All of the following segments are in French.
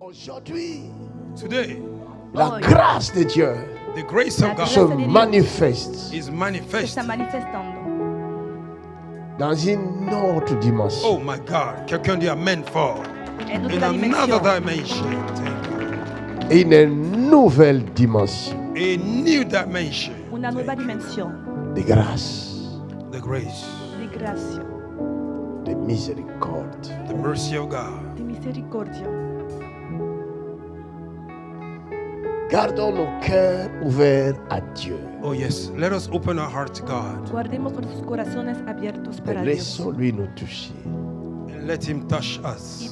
Aujourd'hui, Today, la grâce de Dieu the grace of se God manifeste is se manifest. está manifestando dans une autre dimension. Oh my God. Quelqu'un dit Amen fort. en In otra another dimensión. dimension. Thank you. Une nouvelle dimension A new dimension. Una nueva Thank you. dimensión de grâce, The grace, de gracia, de miséricorde. the mercy of God. de misericordia. Gardons nos cœurs ouverts à Dieu Oh yes. Let us open our heart to God Guardemos nuestros corazones abiertos et para Dios laissons-lui nous toucher. and let Him touch y us.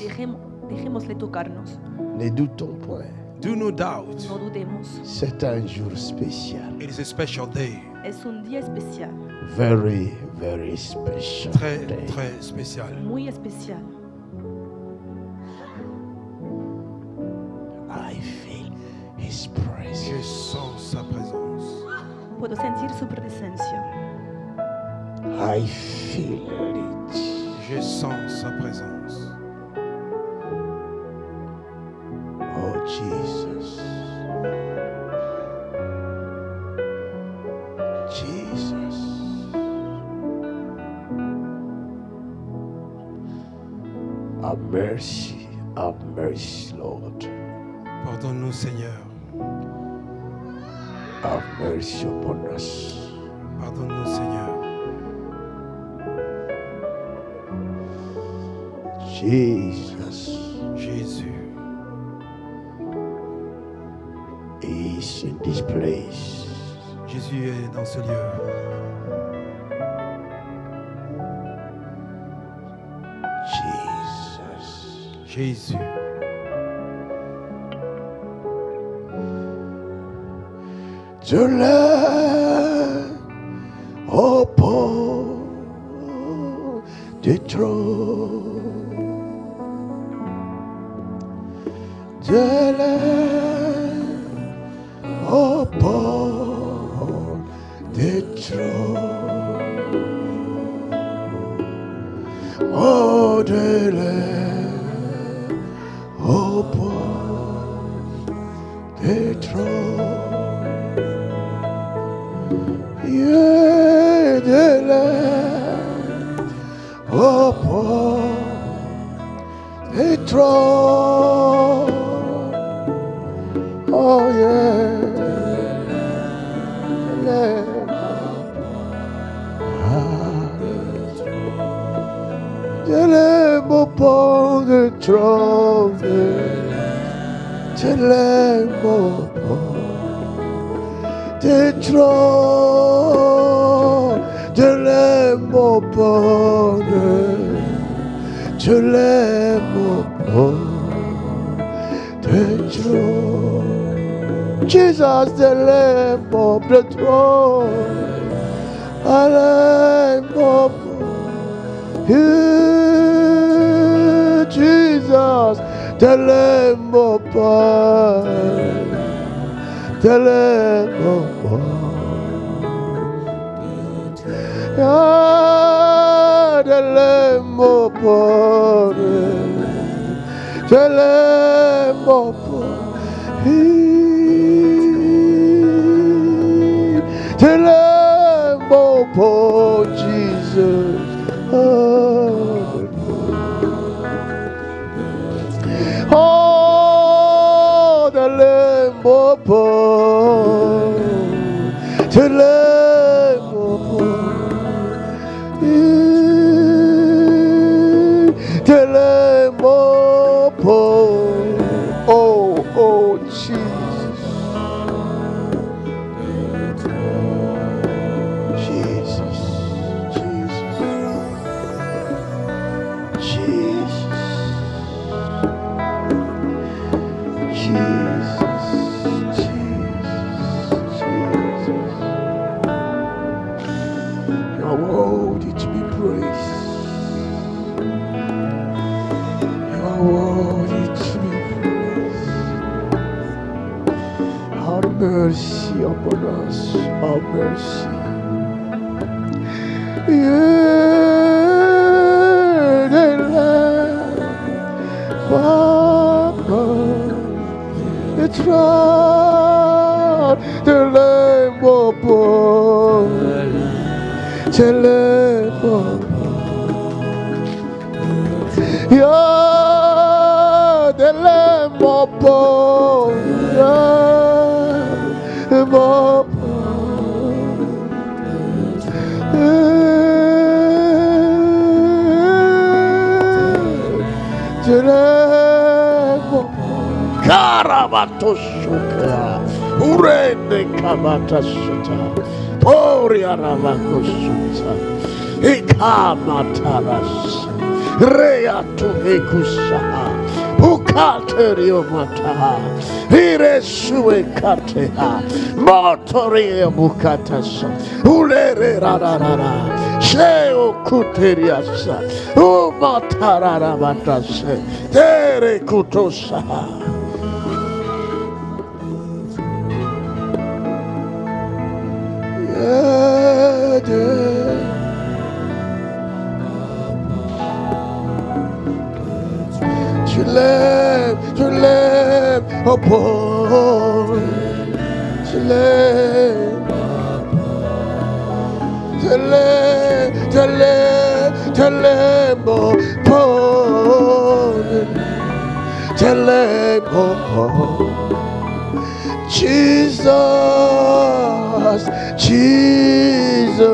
dejémosle tocarnos. Ne doutons point, Do no doubt. No dudemos. c'est un jour spécial. It is a special day. Es un día especial, Very, very special Très, day. très spécial. muy especial. I feel His presence. Je sens sa présence. Puedo sentir su presencia. I feel it. Je sens sa présence. Oh Jesus. Jesus. Have mercy, Lord. Pardonne-nous, Seigneur. Have mercy upon us. Pardonne-nous, Seigneur. Jesus Jésus is in this place. Jésus est dans ce lieu. Jesus. Jésus. De l'air au port du trône. De l'air au port du trône. Oh, de l'air au port du trône. Yeah, de l'air au port du trône. Oh yeah, de l'air au port du trône. De l'air au port du trône, de l'aime au port, de l'aime au port du trône. Jesus, de l'aime au port du trône, à l'aime au port. Jesus, de l'aime au port. Tell him, ah, tell him, oh, boy. Tell him, oh, boy. Tell him, oh, boy, Jesus. Oh, the Lamb of God, the Lamb of God, the Lamb of God. Oh, oh, Jesus, Jesus, Jesus, Jesus. Jesus, you are worthy to be praised. You are worthy to be praised. Have mercy upon us. Have mercy. Yeah, the Lamb of God. the throne, the Lamb of God, the Lamb of God. You're the Lamb of God, the Lamb of God. Karabatoshuka, Urene Kamatasuta, Poria Ravakosuta, Ikamataras, Rea Tumekusa, Ukaterio Mataha, Iresue Kateha, Motoria Bukatasa, Ulere Rarara. Sheo kuteriasa, umatarara batase, tere kutosa. Tulem, upon, tulem. Telemo, Jesus, Jesus.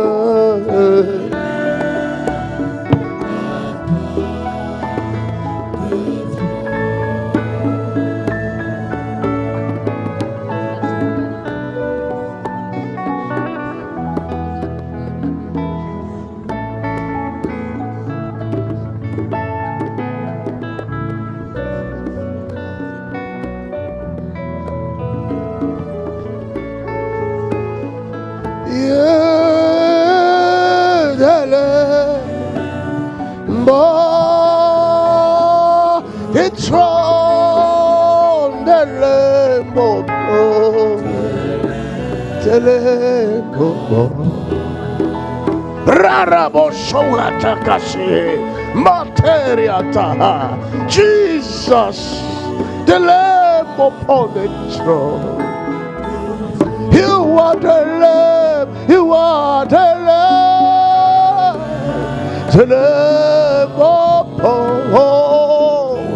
The throne, the Lamb of God, the Lamb of God. Rarabo Shola Takashi, Materia Taha, Jesus, the Lamb upon the throne. You are the Lamb, you are the Lamb, the Lamb upon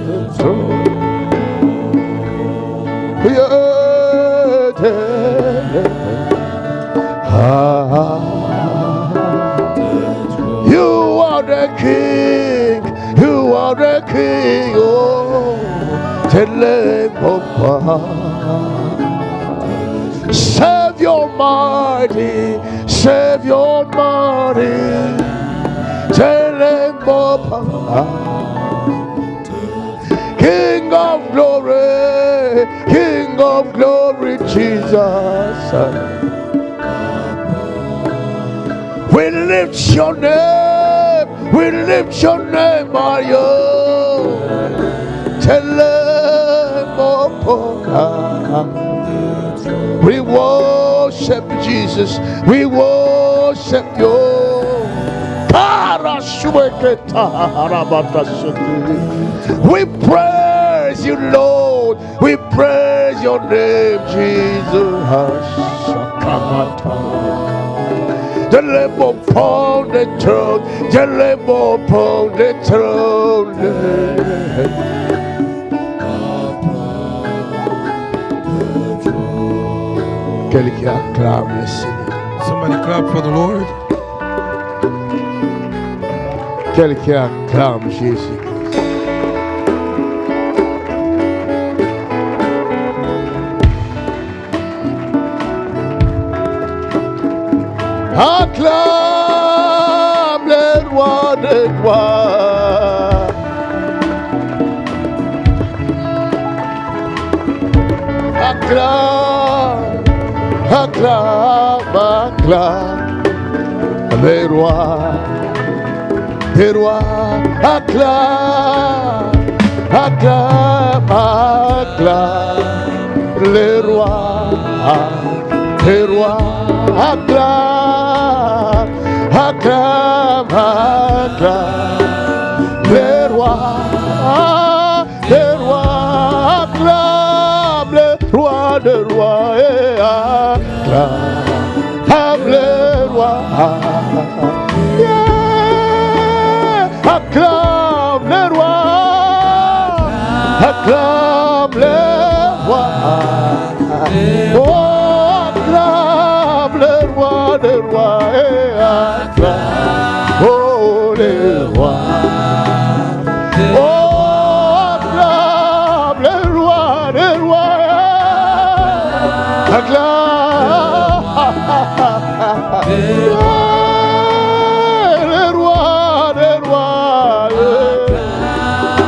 the throne. You are the King, you are the King, oh, the Lamb of God. Savior mighty, Savior mighty, the Lamb of God. King of glory, Jesus. We lift your name, Mario. The Lamb of God. We worship Jesus, we worship you. We praise you, Lord. We praise your name, Jesus. The Lamb upon the throne, the Lamb upon the throne. Quelqu'un acclame le Seigneur. Somebody clap for the Lord. Quelqu'un acclame Jésus. Acclame le roi des rois. Acclame, acclame, acclame les rois. Des rois, acclame, acclame, acclame les rois. Des rois, acclame, acclame, acclame les rois, acclame le roi, et acclame le roi. Yeah, acclame le roi, acclame le roi. Oh, acclame le roi, et acclame, oh, le roi. Oh, acclame le roi,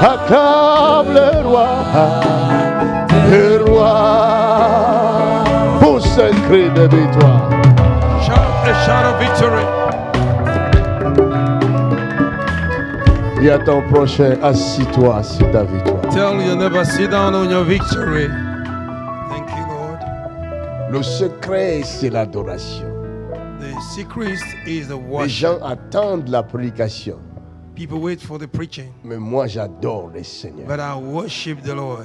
acclame le roi, acclame le roi, pousse un cri de victoire. Shout a shout of victory. Dis à ton prochain, assis-toi sur ta victoire. Tell you never sit down on your victory. Thank you, Lord. Le secret, c'est l'adoration. The secret is the Les worship. gens attendent la prédication, People wait for the preaching, mais moi j'adore le Seigneur. but I worship the Lord.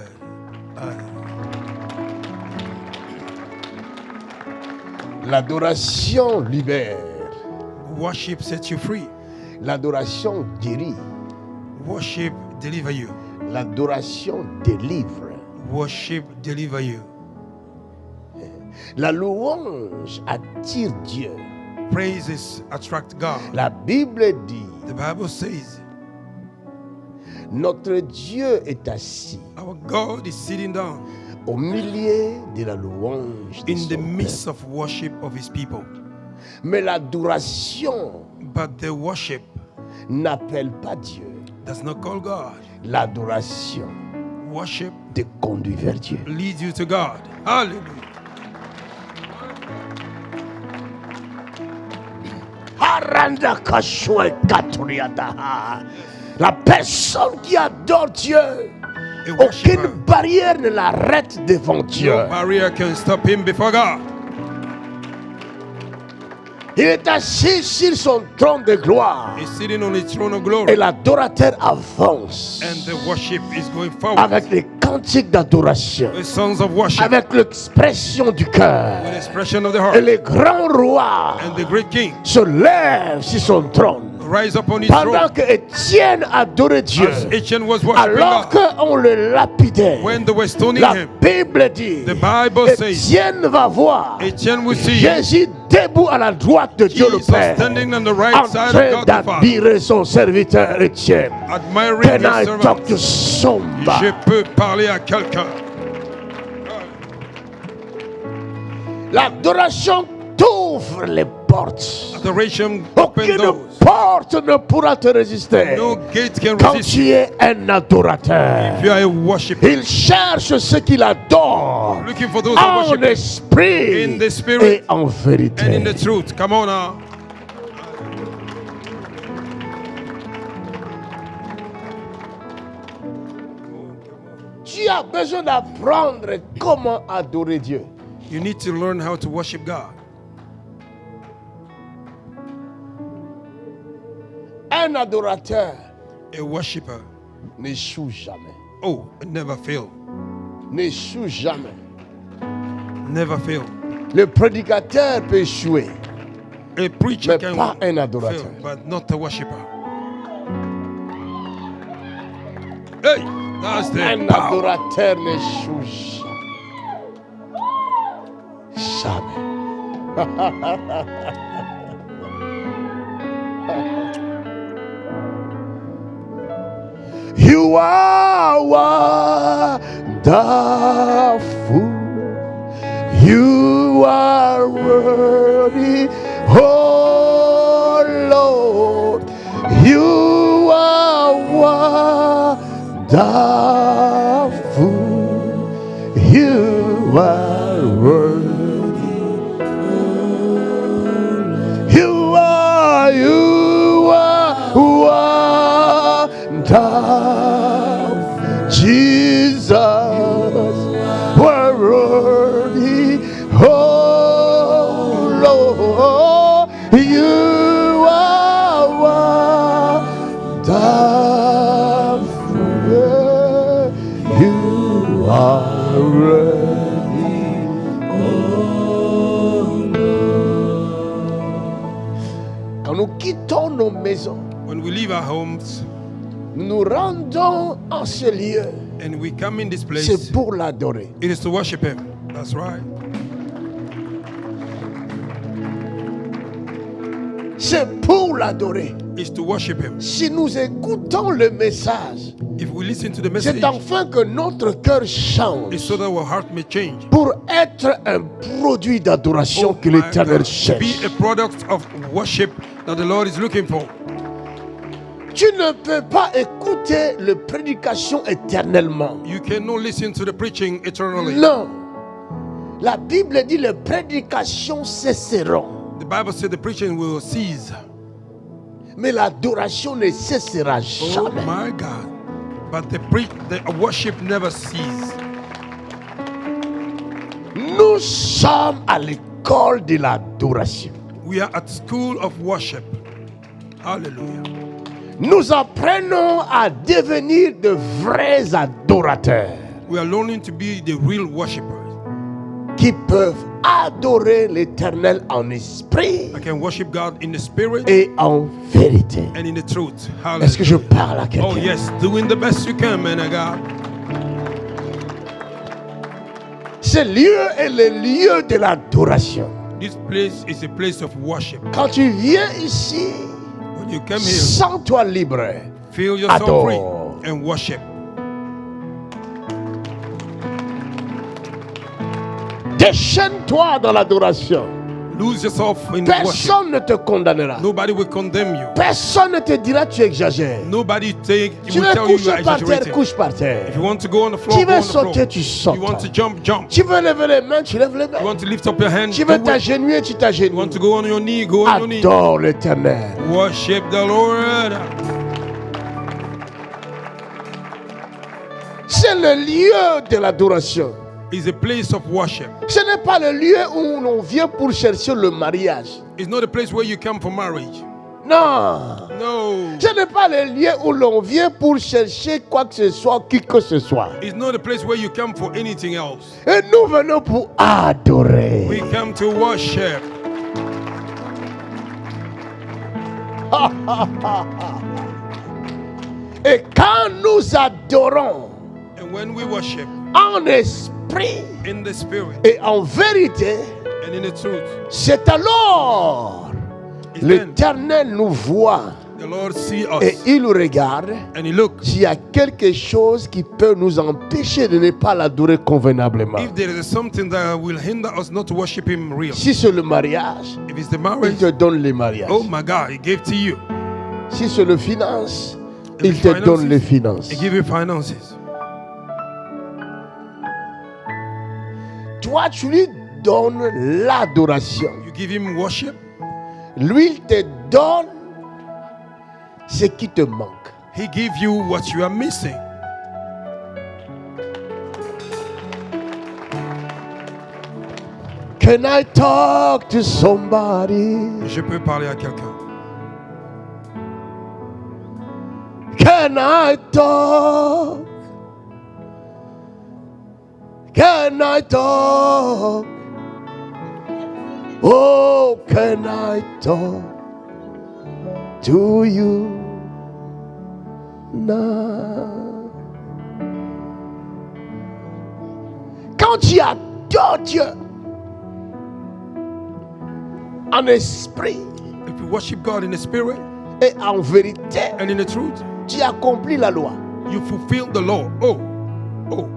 L'adoration libère, Worship sets you free. l'adoration guérit, Worship deliver you. l'adoration délivre. Worship deliver you. La louange attire Dieu. Praises attract God. La Bible dit, The Bible says notre Dieu est assis our God is sitting down au milieu de la louange de in the son midst peuple. of worship of his people. Mais l'adoration But the worship n'appelle pas Dieu. does not call God. L'adoration Worship te conduit vers Dieu. leads you to God. Hallelujah. Haranda kashwe katuriata. La personne qui adore Dieu, A aucune worshiper, barrière ne l'arrête devant Dieu. no barrier can stop him before God. Il est assis sur son trône de gloire He's sitting on his throne of et glory, l'adorateur avance and the worship is going forward. avec les cantiques d'adoration, The songs of worship, avec l'expression du cœur. with expression of the Et heart, le grand roi and the great King se lève sur son trône rise up on his pendant throne. que Étienne adorait Dieu. As Etienne was worshiping Alors God, qu'on le lapidait, when they were stoning la him, Bible dit, the Bible says Étienne va voir Etienne will see Jésus debout à la droite de Dieu le Jesus Père, standing on the right en side of train God the Father, d'admirer son serviteur Étienne. admiring Can his I talk servant. to somebody? Je peux parler à quelqu'un. L'adoration t'ouvre les portes. Adoration open Aucune doors. porte ne pourra te résister No gate can quand resist tu es un adorateur. if you are a worshiper. Il cherche ceux qui l'adorent Looking for those who en worship esprit in the spirit et en and in vérité. the truth. Come on now. Tu as besoin d'apprendre comment adorer Dieu. You need to learn how to worship God. Un adorateur A worshiper, n'échoue jamais. oh, never fail. N'échoue jamais. Never fail. Le prédicateur peut échouer, A preacher mais can pas un fail, adorateur. but not a worshiper. Hey, that's the Un power. adorateur n'échoue jamais. You are wonderful. You are worthy, oh Lord. You are wonderful. You are worthy. You are wonderful. Jesus, we're worthy. Oh Lord, you are wonderful. You are worthy. Quand nous quittons nos maisons, When we leave our homes nous rendons en ce lieu, and we come in this place, c'est pour l'adorer. it is to worship Him. That's right. C'est pour l'adorer. It's to worship Him. Si nous écoutons le message, If we listen to the message, c'est enfin que notre cœur it's change so that our heart may change. pour être un produit d'adoration que my l'Éternel God, to be cherche. a product of worship that the Lord is looking for. Tu ne peux pas écouter la prédication éternellement. You cannot listen to the preaching eternally. Non. La Bible dit les prédications cesseront. The Bible said the preaching will cease. Mais l'adoration ne cessera Oh jamais. my God. But the worship never ceases. Nous sommes à l'école de l'adoration. We are at school of worship. Hallelujah. Nous apprenons à devenir de vrais adorateurs We are learning to be the real worshipers. qui peuvent adorer l'Éternel en esprit I can worship God in the spirit et en vérité. and in the truth. Est-ce que je Hallelujah. parle à Oh quelqu'un? yes, doing the best you can, man of God. Ce lieu est le lieu de l'adoration. This place is a place of worship. Quand tu viens ici, When you come here, sens-toi libre. feel yourself Adore. free and worship. Déchaîne-toi dans l'adoration. Lose yourself in the worship. Personne ne te condamnera. Nobody will condemn you. Personne ne te dira tu exagères. Nobody Tu will veux tell you you coucher are par terre, exaggerating. couche par terre. If you want to go on the floor, Tu go veux on the floor. sauter, tu sautes. You want to jump, jump. Tu veux lever les mains, tu lèves les mains. You want to lift up your hand, Tu do veux it. t'agenouiller, tu You t'agenouilles. want to go on your knee, go on your knee. Adore l'Éternel. Worship the Lord. C'est le lieu de l'adoration. It's a place of worship. Ce n'est pas le lieu où l'on vient pour chercher le mariage. It's not a place where you come for marriage. Non. No. Ce n'est pas le lieu où l'on vient pour chercher quoi que ce soit, qui que ce soit. It's not a place where you come for anything else. Et nous venons pour adorer. We come to worship. Et quand nous adorons And when we worship en esprit in the spirit et en vérité, and in the truth, c'est alors it's then l'Éternel nous voit the Lord sees et us il nous regarde. and He looks. S'il y a quelque chose qui peut nous empêcher de ne pas l'adorer convenablement, If there is something that will hinder us not to worship Him real, si c'est le mariage, if it's the il marriage, te donne les mariages. oh my God, He gave to you. Si c'est le finance, If il it's te finances, donne les finances. He give you finances. Toi, tu lui donnes l'adoration. You give Him worship. Lui, il te donne ce qui te manque. He give you what you are missing. Can I talk to somebody? Je peux parler à quelqu'un. Can I talk? Can I talk? Oh, can I talk to you now? Quand tu adores Dieu en esprit If you worship God in the spirit et en vérité, and in the truth, tu accomplis la loi. you fulfill the law. Oh, oh,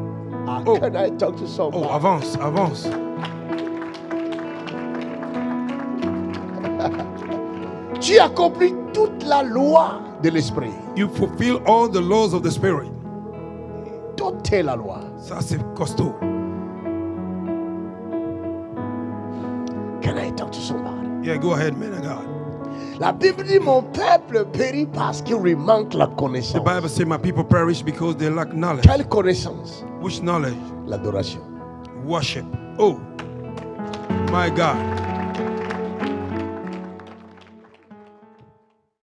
Ah, Oh. can I talk to somebody? oh, avance, avance. Tu accomplis toute la loi de l'esprit. You fulfill all the laws of the spirit. Toute est la loi. Ça, c'est costaud. Can I talk to somebody? Yeah, go ahead, man of God. La Bible dit mon peuple périt parce qu'il lui manque la The connaissance. Bible says, my people perish because they lack knowledge. Quelle connaissance? Which knowledge? L'adoration. Worship. Oh, my God.